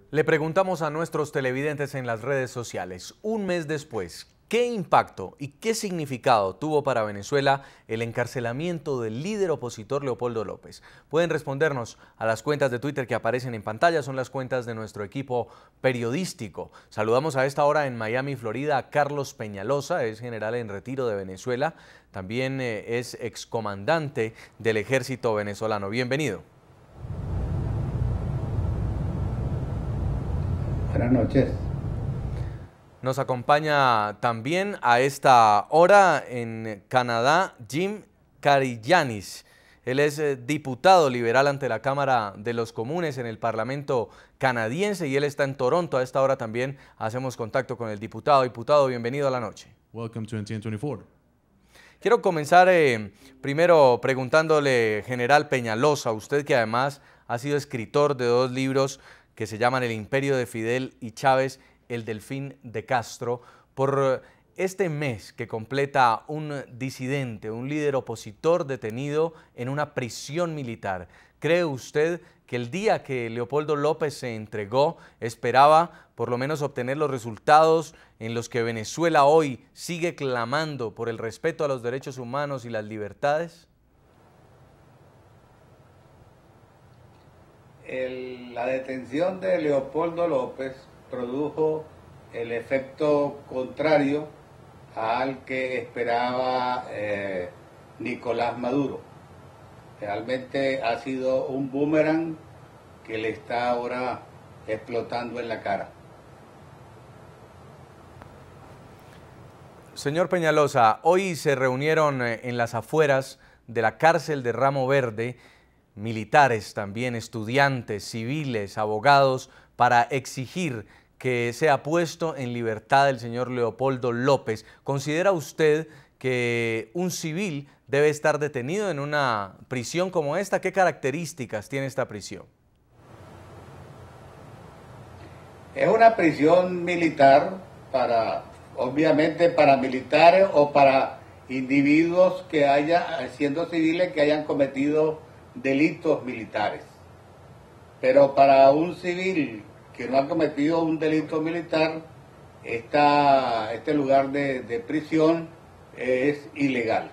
Le preguntamos a nuestros televidentes en las redes sociales, un mes después, ¿qué impacto y qué significado tuvo para Venezuela el encarcelamiento del líder opositor Leopoldo López? Pueden respondernos a las cuentas de Twitter que aparecen en pantalla, son las cuentas de nuestro equipo periodístico. Saludamos a esta hora en Miami, Florida, a Carlos Peñalosa, es general en retiro de Venezuela, también es excomandante del ejército venezolano. Bienvenido. Buenas noches. Nos acompaña también a esta hora en Canadá Jim Karigianis. Él es diputado liberal ante la Cámara de los Comunes en el Parlamento canadiense y él está en Toronto. A esta hora también hacemos contacto con el diputado. Diputado, bienvenido a la noche. Welcome to NTN 24. Quiero comenzar primero preguntándole, general Peñalosa, usted que además ha sido escritor de dos libros que se llaman El Imperio de Fidel y Chávez, El Delfín de Castro, por este mes que completa un disidente, un líder opositor detenido en una prisión militar. ¿Cree usted que el día que Leopoldo López se entregó esperaba por lo menos obtener los resultados en los que Venezuela hoy sigue clamando por el respeto a los derechos humanos y las libertades? La detención de Leopoldo López produjo el efecto contrario al que esperaba Nicolás Maduro. Realmente ha sido un boomerang que le está ahora explotando en la cara. Señor Peñalosa, hoy se reunieron en las afueras de la cárcel de Ramo Verde militares también, estudiantes, civiles, abogados, para exigir que sea puesto en libertad el señor Leopoldo López. ¿Considera usted que un civil debe estar detenido en una prisión como esta? ¿Qué características tiene esta prisión? Es una prisión militar obviamente para militares o para individuos que siendo civiles, que hayan cometido delitos militares. Pero para un civil que no ha cometido un delito militar, este lugar de prisión es ilegal.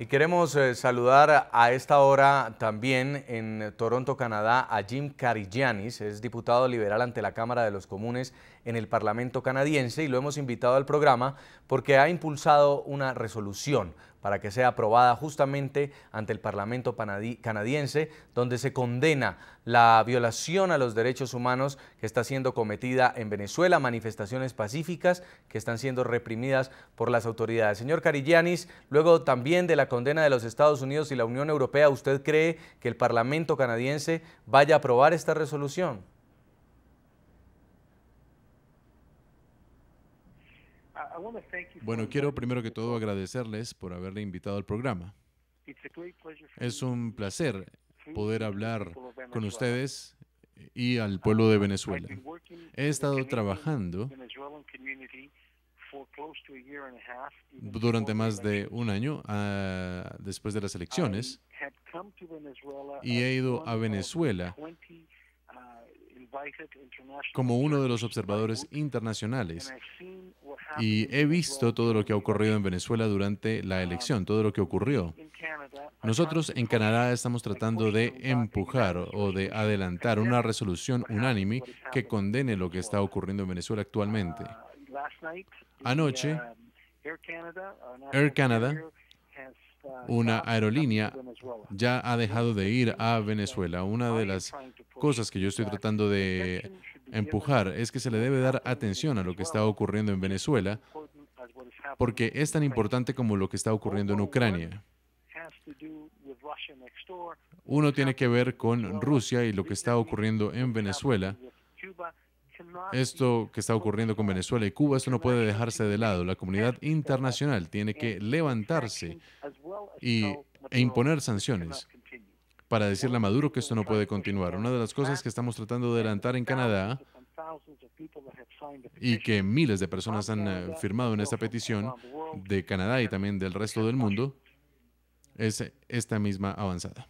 Y queremos saludar a esta hora también en Toronto, Canadá, a Jim Karigianis, es diputado liberal ante la Cámara de los Comunes en el Parlamento canadiense y lo hemos invitado al programa porque ha impulsado una resolución para que sea aprobada justamente ante el Parlamento canadiense, donde se condena la violación a los derechos humanos que está siendo cometida en Venezuela, manifestaciones pacíficas que están siendo reprimidas por las autoridades. Señor Karigianis, luego también de la condena de los Estados Unidos y la Unión Europea, ¿usted cree que el Parlamento canadiense vaya a aprobar esta resolución? Bueno, quiero primero que todo agradecerles por haberle invitado al programa. Es un placer poder hablar con ustedes y al pueblo de Venezuela. He estado trabajando durante más de un año después de las elecciones y he ido a Venezuela como uno de los observadores internacionales y he visto todo lo que ha ocurrido en Venezuela durante la elección, todo lo que ocurrió. Nosotros en Canadá estamos tratando de empujar o de adelantar una resolución unánime que condene lo que está ocurriendo en Venezuela actualmente. Anoche, Air Canada, una aerolínea, ya ha dejado de ir a Venezuela. Una de las cosas que yo estoy tratando de empujar es que se le debe dar atención a lo que está ocurriendo en Venezuela, porque es tan importante como lo que está ocurriendo en Ucrania. Uno tiene que ver con Rusia y lo que está ocurriendo en Venezuela. Esto que está ocurriendo con Venezuela y Cuba, esto no puede dejarse de lado. La comunidad internacional tiene que levantarse e imponer sanciones para decirle a Maduro que esto no puede continuar. Una de las cosas que estamos tratando de adelantar en Canadá y que miles de personas han firmado en esta petición de Canadá y también del resto del mundo es esta misma avanzada.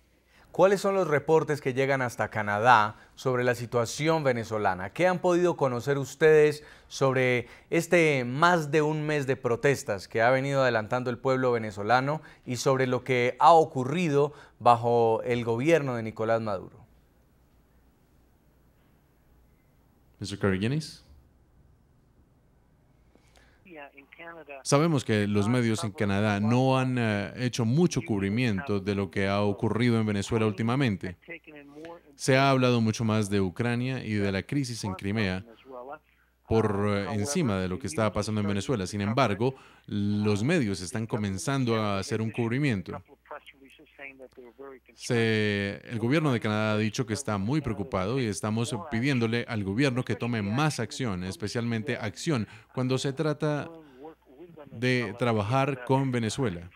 ¿Cuáles son los reportes que llegan hasta Canadá sobre la situación venezolana? ¿Qué han podido conocer ustedes sobre este más de un mes de protestas que ha venido adelantando el pueblo venezolano y sobre lo que ha ocurrido bajo el gobierno de Nicolás Maduro? Mr. Karygiannis. Sabemos que los medios en Canadá no han hecho mucho cubrimiento de lo que ha ocurrido en Venezuela últimamente. Se ha hablado mucho más de Ucrania y de la crisis en Crimea por encima de lo que estaba pasando en Venezuela. Sin embargo, los medios están comenzando a hacer un cubrimiento. El gobierno de Canadá ha dicho que está muy preocupado y estamos pidiéndole al gobierno que tome más acción, especialmente acción cuando se trata de trabajar con Venezuela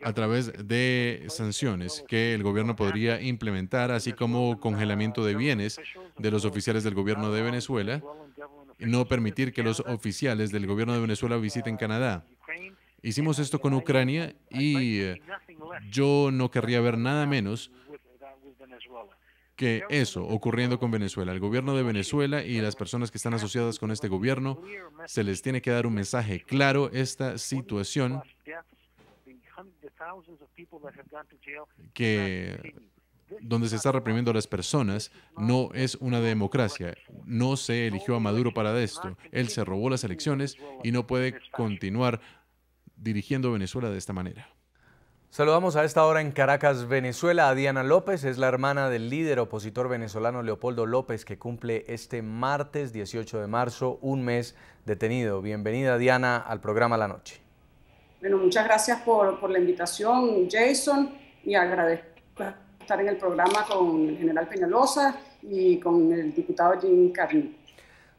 a través de sanciones que el gobierno podría implementar, así como congelamiento de bienes de los oficiales del gobierno de Venezuela y no permitir que los oficiales del gobierno de Venezuela visiten Canadá. Hicimos esto con Ucrania y yo no querría ver nada menos que eso ocurriendo con Venezuela. El gobierno de Venezuela y las personas que están asociadas con este gobierno, se les tiene que dar un mensaje claro. Esta situación donde se está reprimiendo a las personas no es una democracia. No se eligió a Maduro para esto. Él se robó las elecciones y no puede continuar dirigiendo Venezuela de esta manera. Saludamos a esta hora en Caracas, Venezuela, a Diana López. Es la hermana del líder opositor venezolano Leopoldo López, que cumple este martes 18 de marzo un mes detenido. Bienvenida, Diana, al programa La Noche. Bueno, muchas gracias por la invitación, Jason, y agradezco estar en el programa con el general Peñalosa y con el diputado Jim Carney.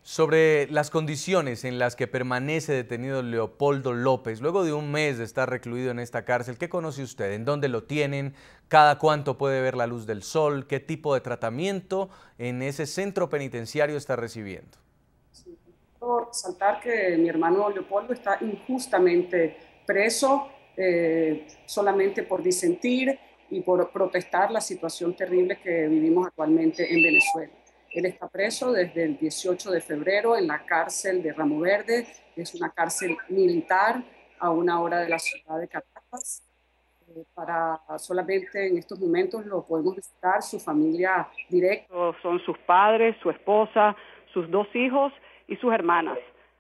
Sobre las condiciones en las que permanece detenido Leopoldo López, luego de un mes de estar recluido en esta cárcel, ¿qué conoce usted? ¿En dónde lo tienen? ¿Cada cuánto puede ver la luz del sol? ¿Qué tipo de tratamiento en ese centro penitenciario está recibiendo? Sí, quiero resaltar que mi hermano Leopoldo está injustamente preso solamente por disentir y por protestar la situación terrible que vivimos actualmente en Venezuela. Él está preso desde el 18 de febrero en la cárcel de Ramo Verde. Es una cárcel militar a una hora de la ciudad de Caracas. Solamente en estos momentos lo podemos visitar, su familia directa. Son sus padres, su esposa, sus 2 hijos y sus hermanas,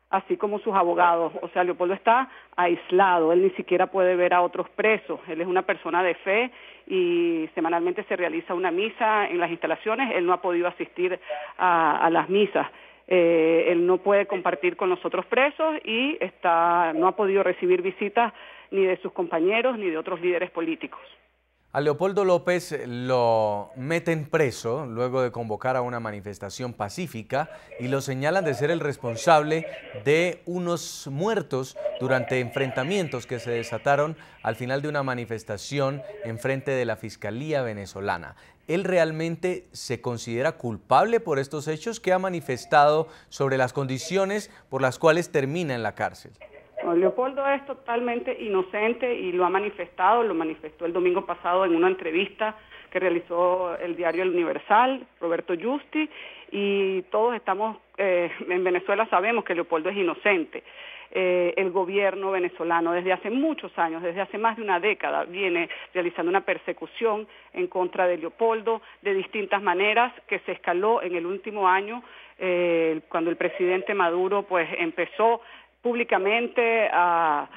así como sus abogados. O sea, Leopoldo está aislado, él ni siquiera puede ver a otros presos. Él es una persona de fe y semanalmente se realiza una misa en las instalaciones. Él no ha podido asistir a las misas. Él no puede compartir con los otros presos y no ha podido recibir visitas ni de sus compañeros ni de otros líderes políticos. A Leopoldo López lo meten preso luego de convocar a una manifestación pacífica y lo señalan de ser el responsable de unos muertos durante enfrentamientos que se desataron al final de una manifestación en frente de la Fiscalía venezolana. ¿Él realmente se considera culpable por estos hechos? ¿Qué ha manifestado sobre las condiciones por las cuales termina en la cárcel? Leopoldo es totalmente inocente y lo manifestó el domingo pasado en una entrevista que realizó el diario El Universal, Roberto Justi, y todos estamos, en Venezuela sabemos que Leopoldo es inocente. El gobierno venezolano desde hace muchos años, desde hace más de una década, viene realizando una persecución en contra de Leopoldo de distintas maneras que se escaló en el último año cuando el presidente Maduro pues empezó públicamente a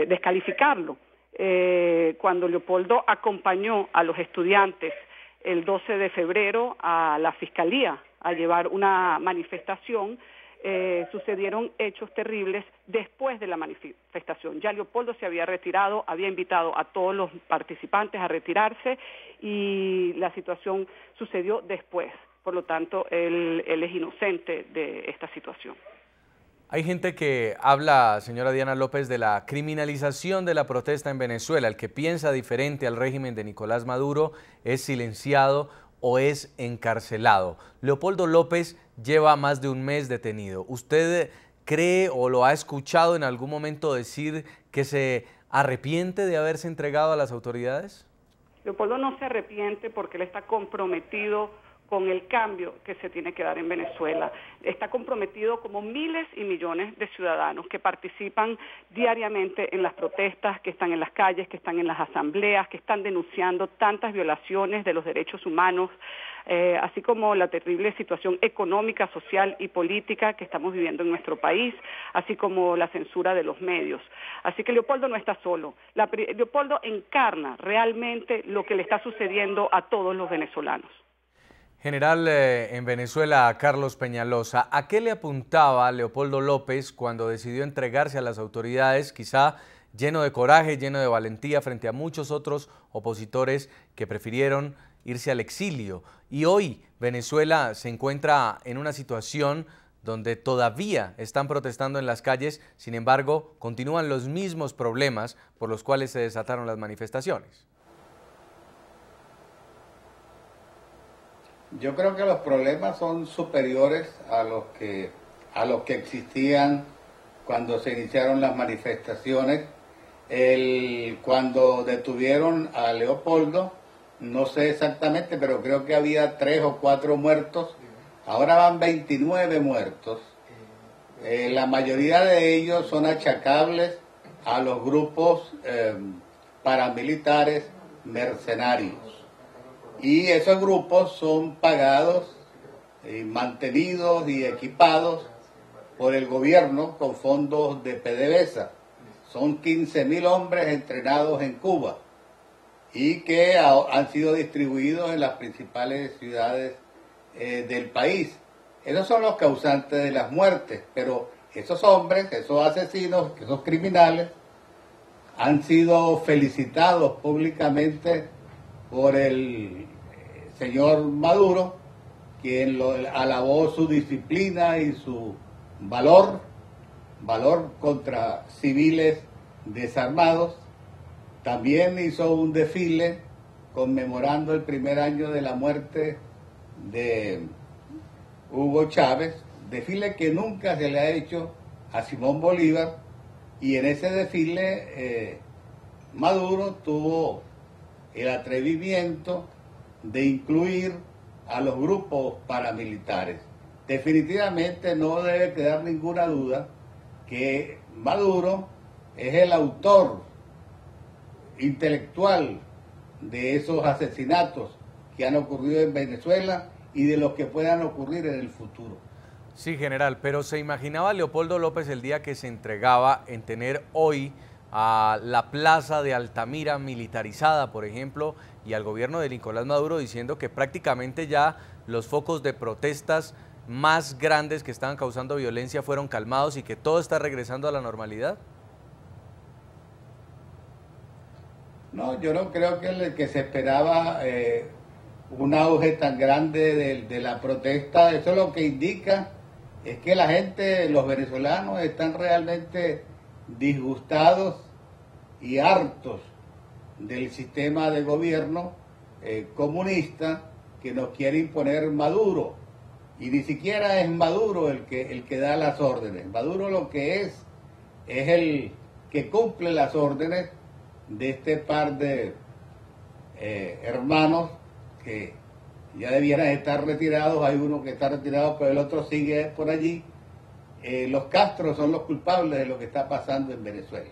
descalificarlo. Cuando Leopoldo acompañó a los estudiantes el 12 de febrero a la Fiscalía a llevar una manifestación, sucedieron hechos terribles después de la manifestación. Ya Leopoldo se había retirado, había invitado a todos los participantes a retirarse y la situación sucedió después. Por lo tanto, él es inocente de esta situación. Hay gente que habla, señora Diana López, de la criminalización de la protesta en Venezuela. El que piensa diferente al régimen de Nicolás Maduro es silenciado o es encarcelado. Leopoldo López lleva más de un mes detenido. ¿Usted cree o lo ha escuchado en algún momento decir que se arrepiente de haberse entregado a las autoridades? Leopoldo no se arrepiente porque él está comprometido con el cambio que se tiene que dar en Venezuela. Está comprometido como miles y millones de ciudadanos que participan diariamente en las protestas, que están en las calles, que están en las asambleas, que están denunciando tantas violaciones de los derechos humanos, así como la terrible situación económica, social y política que estamos viviendo en nuestro país, así como la censura de los medios. Así que Leopoldo no está solo. Leopoldo encarna realmente lo que le está sucediendo a todos los venezolanos. General en Venezuela, Carlos Peñalosa, ¿a qué le apuntaba Leopoldo López cuando decidió entregarse a las autoridades, quizá lleno de coraje, lleno de valentía frente a muchos otros opositores que prefirieron irse al exilio? Y hoy Venezuela se encuentra en una situación donde todavía están protestando en las calles, sin embargo, continúan los mismos problemas por los cuales se desataron las manifestaciones. Yo creo que los problemas son superiores a los que existían cuando se iniciaron las manifestaciones. Cuando detuvieron a Leopoldo, no sé exactamente, pero creo que había 3 o 4 muertos. Ahora van 29 muertos. La mayoría de ellos son achacables a los grupos paramilitares mercenarios. Y esos grupos son pagados, mantenidos y equipados por el gobierno con fondos de PDVSA. Son 15.000 hombres entrenados en Cuba y que han sido distribuidos en las principales ciudades del país. Esos son los causantes de las muertes, pero esos hombres, esos asesinos, esos criminales, han sido felicitados públicamente por el señor Maduro, quien alabó su disciplina y su valor contra civiles desarmados. También hizo un desfile conmemorando el primer año de la muerte de Hugo Chávez, desfile que nunca se le ha hecho a Simón Bolívar, y en ese desfile Maduro tuvo el atrevimiento de incluir a los grupos paramilitares. Definitivamente no debe quedar ninguna duda que Maduro es el autor intelectual de esos asesinatos que han ocurrido en Venezuela y de los que puedan ocurrir en el futuro. Sí, general, pero ¿se imaginaba Leopoldo López el día que se entregaba en tener hoy a la plaza de Altamira militarizada, por ejemplo, y al gobierno de Nicolás Maduro diciendo que prácticamente ya los focos de protestas más grandes que estaban causando violencia fueron calmados y que todo está regresando a la normalidad? No, yo no creo que se esperaba un auge tan grande de la protesta. Eso lo que indica es que la gente, los venezolanos, están realmente disgustados y hartos del sistema de gobierno comunista que nos quiere imponer Maduro. Y ni siquiera es Maduro el que da las órdenes. Maduro lo que es el que cumple las órdenes de este par de hermanos que ya debieran estar retirados. Hay uno que está retirado, pero el otro sigue por allí. Los Castro son los culpables de lo que está pasando en Venezuela.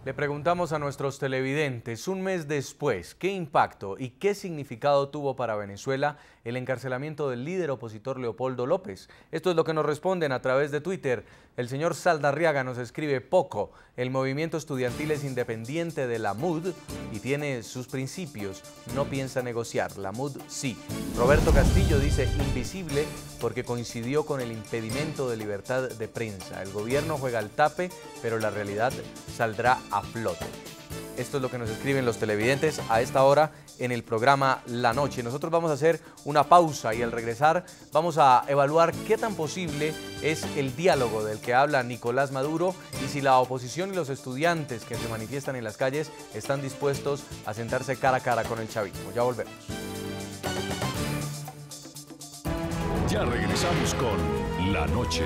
Le preguntamos a nuestros televidentes, un mes después, ¿qué impacto y qué significado tuvo para Venezuela el encarcelamiento del líder opositor Leopoldo López? Esto es lo que nos responden a través de Twitter. El señor Saldarriaga nos escribe: poco, el movimiento estudiantil es independiente de la MUD y tiene sus principios, no piensa negociar, la MUD sí. Roberto Castillo dice: invisible porque coincidió con el impedimento de libertad de prensa. El gobierno juega al tape, pero la realidad saldrá a flote. Esto es lo que nos escriben los televidentes a esta hora en el programa La Noche. Nosotros vamos a hacer una pausa y al regresar vamos a evaluar qué tan posible es el diálogo del que habla Nicolás Maduro y si la oposición y los estudiantes que se manifiestan en las calles están dispuestos a sentarse cara a cara con el chavismo. Ya volvemos. Ya regresamos con La Noche.